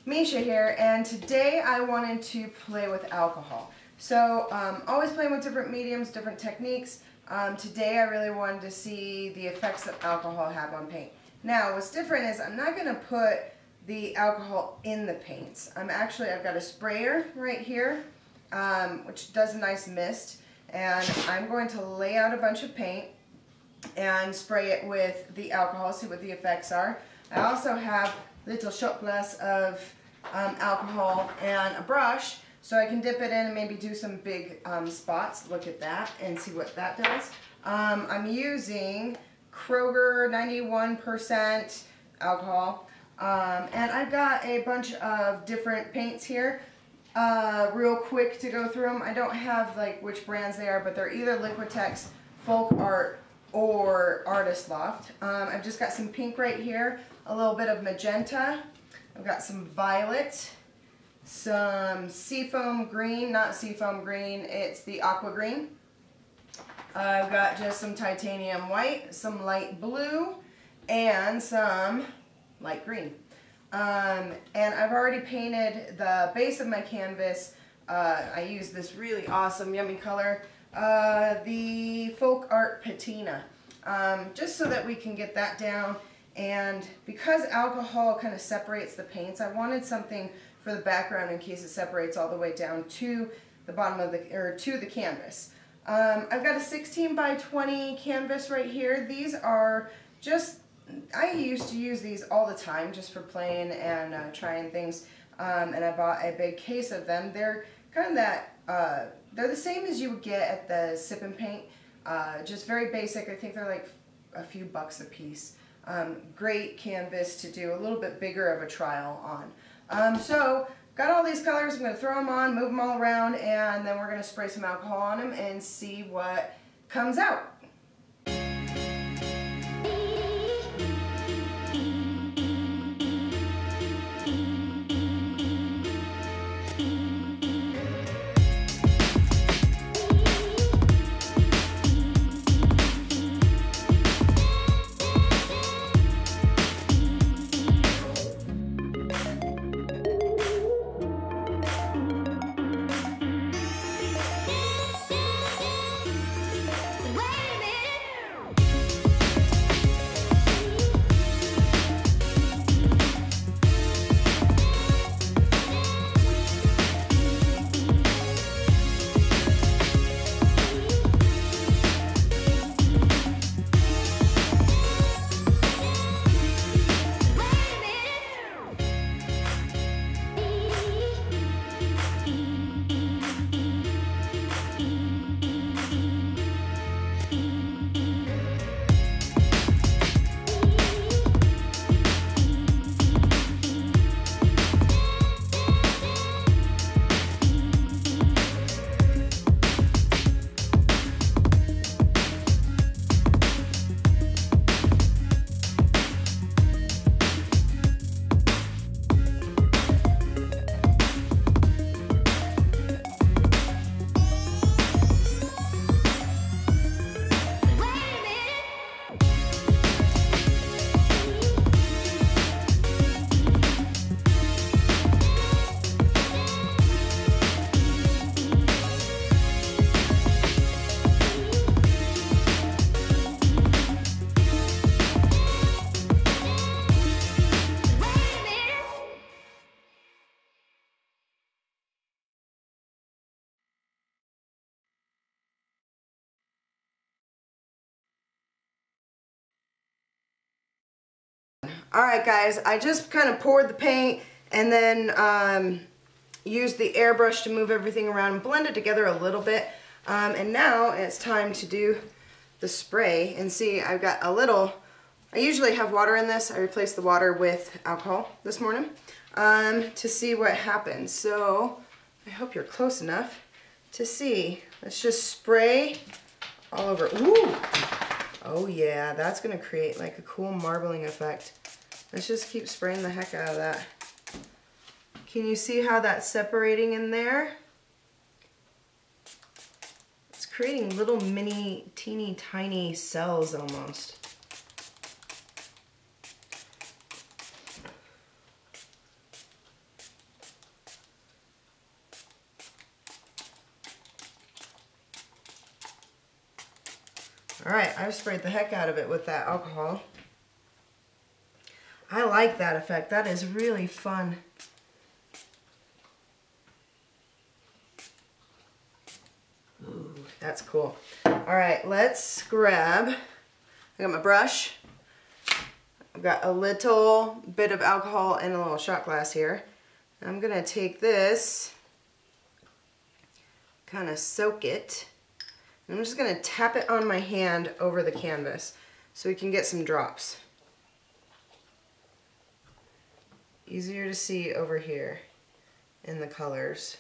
Misha here, and today I wanted to play with alcohol. So always playing with different mediums, different techniques. Today I really wanted to see the effects that alcohol have on paint. Now what's different is I'm not going to put the alcohol in the paints. I've got a sprayer right here which does a nice mist, and I'm going to lay out a bunch of paint and spray it with the alcohol, see what the effects are. I also have little shot glass of alcohol and a brush, so I can dip it in and maybe do some big spots. Look at that and see what that does. I'm using Kroger 91% alcohol, and I've got a bunch of different paints here. Real quick to go through them. I don't have like which brands they are, but they're either Liquitex, Folk Art, or Artist Loft. I've just got some pink right here, a little bit of magenta. I've got some violet, some seafoam green, not seafoam green, it's the aqua green. I've got just some titanium white, some light blue, and some light green. And I've already painted the base of my canvas. I use this really awesome, yummy color, the Folk Art Patina, just so that we can get that down. And because alcohol kind of separates the paints, I wanted something for the background in case it separates all the way down to the bottom of to the canvas. I've got a 16 by 20 canvas right here. These are just, I used to use these all the time just for playing and trying things, and I bought a big case of them. They're kind of that, they're the same as you would get at the Sip and Paint, just very basic. I think they're like a few bucks a piece. Great canvas to do a little bit bigger of a trial on. So got all these colors. I'm going to throw them on, move them all around, and then we're going to spray some alcohol on them and see what comes out. Alright guys, I just kind of poured the paint and then used the airbrush to move everything around and blend it together a little bit. And now it's time to do the spray. And see, I've got a little, I usually have water in this. I replaced the water with alcohol this morning to see what happens. So I hope you're close enough to see. Let's just spray all over. Ooh! Oh yeah, that's going to create like a cool marbling effect. Let's just keep spraying the heck out of that. Can you see how that's separating in there? It's creating little mini, teeny tiny cells almost. Alright, I've sprayed the heck out of it with that alcohol. I like that effect. That is really fun. Ooh, that's cool. Alright, let's grab, I got my brush. I've got a little bit of alcohol and a little shot glass here. I'm going to take this, kind of soak it. I'm just going to tap it on my hand over the canvas so we can get some drops. Easier to see over here in the colors.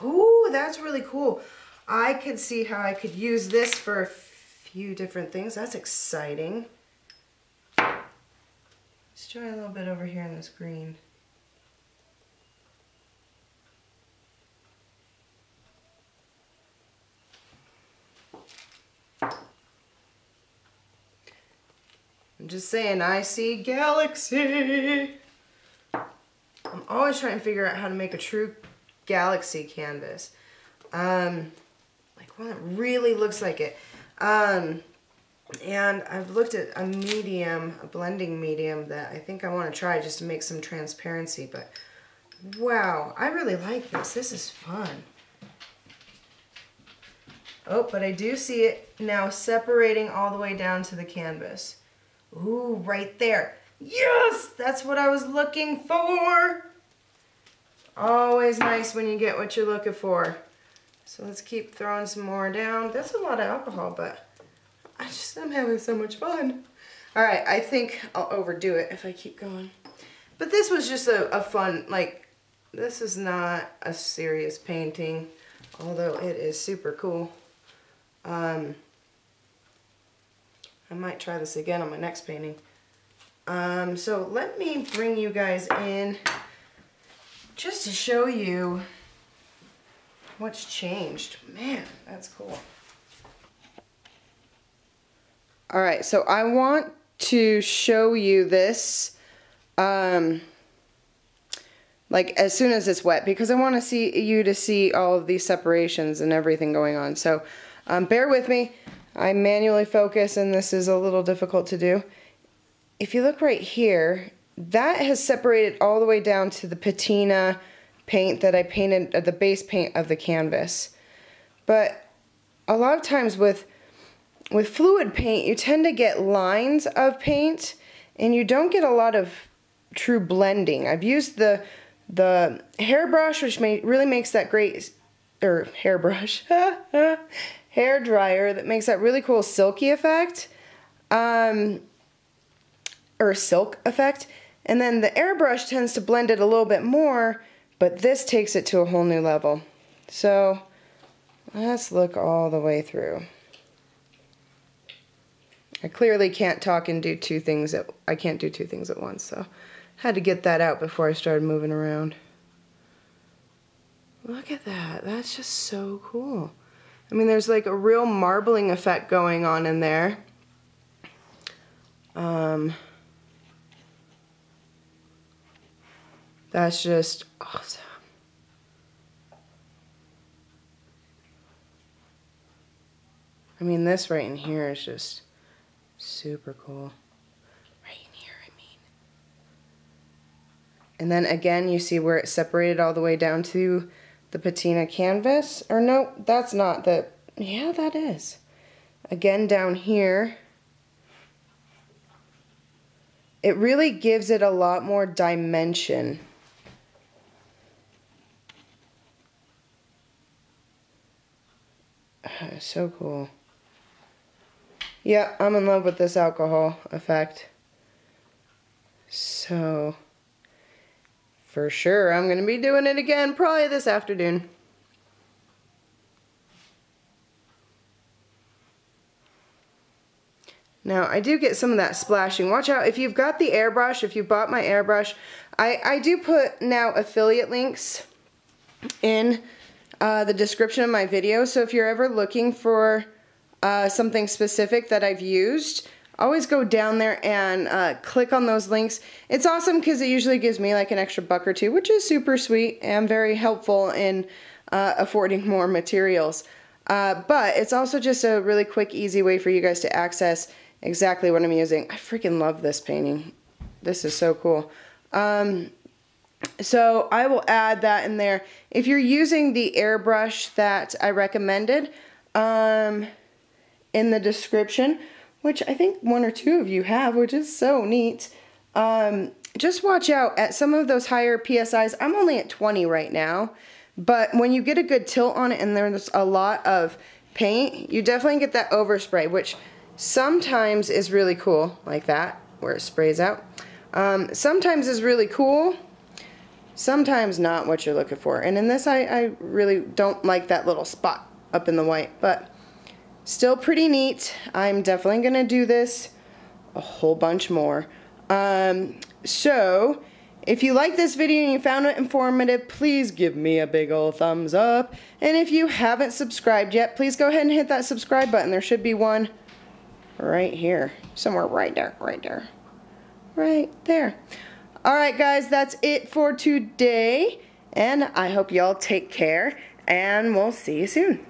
Ooh, that's really cool. I could see how I could use this for a few different things. That's exciting. Let's try a little bit over here in this green. I'm just saying, I see galaxy. I'm always trying to figure out how to make a true galaxy canvas. Like one that really looks like it. And I've looked at a medium, a blending medium that I think I want to try just to make some transparency, but wow, I really like this. This is fun. Oh, but I do see it now separating all the way down to the canvas. Ooh, right there. Yes, that's what I was looking for. Always nice when you get what you're looking for. So let's keep throwing some more down. That's a lot of alcohol, but I'm having so much fun. All right, I think I'll overdo it if I keep going. But this was just a fun, like, this is not a serious painting, although it is super cool. I might try this again on my next painting. So let me bring you guys in just to show you what's changed. Man, that's cool. Alright, so I want to show you this like as soon as it's wet, because I want to see all of these separations and everything going on. So bear with me. I manually focus and this is a little difficult to do. If you look right here, that has separated all the way down to the patina paint that I painted, the base paint of the canvas. But a lot of times with fluid paint, you tend to get lines of paint and you don't get a lot of true blending. I've used the hairbrush, which really makes that great, or hairbrush, hair dryer that makes that really cool silky effect, or silk effect. And then the airbrush tends to blend it a little bit more, but this takes it to a whole new level. So let's look all the way through. I clearly can't talk and do two things I can't do two things at once, so had to get that out before I started moving around. Look at that. That's just so cool. I mean, there's like a real marbling effect going on in there. That's just awesome. I mean, this right in here is just super cool. Right in here, I mean. And then again, you see where it's separated all the way down to the patina canvas. Or no, that's not the, yeah, that is. Again, down here. It really gives it a lot more dimension. So cool. Yeah, I'm in love with this alcohol effect. So, for sure, I'm going to be doing it again probably this afternoon. Now, I do get some of that splashing. Watch out, if you've got the airbrush, if you bought my airbrush, I do put now affiliate links in the description of my video. So if you're ever looking for something specific that I've used, always go down there and click on those links. It's awesome because it usually gives me like an extra buck or two, which is super sweet and very helpful in affording more materials. But it's also just a really quick, easy way for you guys to access exactly what I'm using. I freaking love this painting. This is so cool. So I will add that in there. If you're using the airbrush that I recommended in the description, which I think one or two of you have, which is so neat, just watch out at some of those higher PSIs. I'm only at 20 right now, but when you get a good tilt on it and there's a lot of paint, you definitely get that overspray, which sometimes is really cool, like that, where it sprays out. Sometimes is really cool, sometimes not what you're looking for. And in this, I really don't like that little spot up in the white, but still pretty neat. I'm definitely going to do this a whole bunch more. So, if you like this video and you found it informative, please give me a big old thumbs up. And if you haven't subscribed yet, please go ahead and hit that subscribe button. There should be one right here. Somewhere right there, right there. Right there. Alright guys, that's it for today. And I hope y'all take care. And we'll see you soon.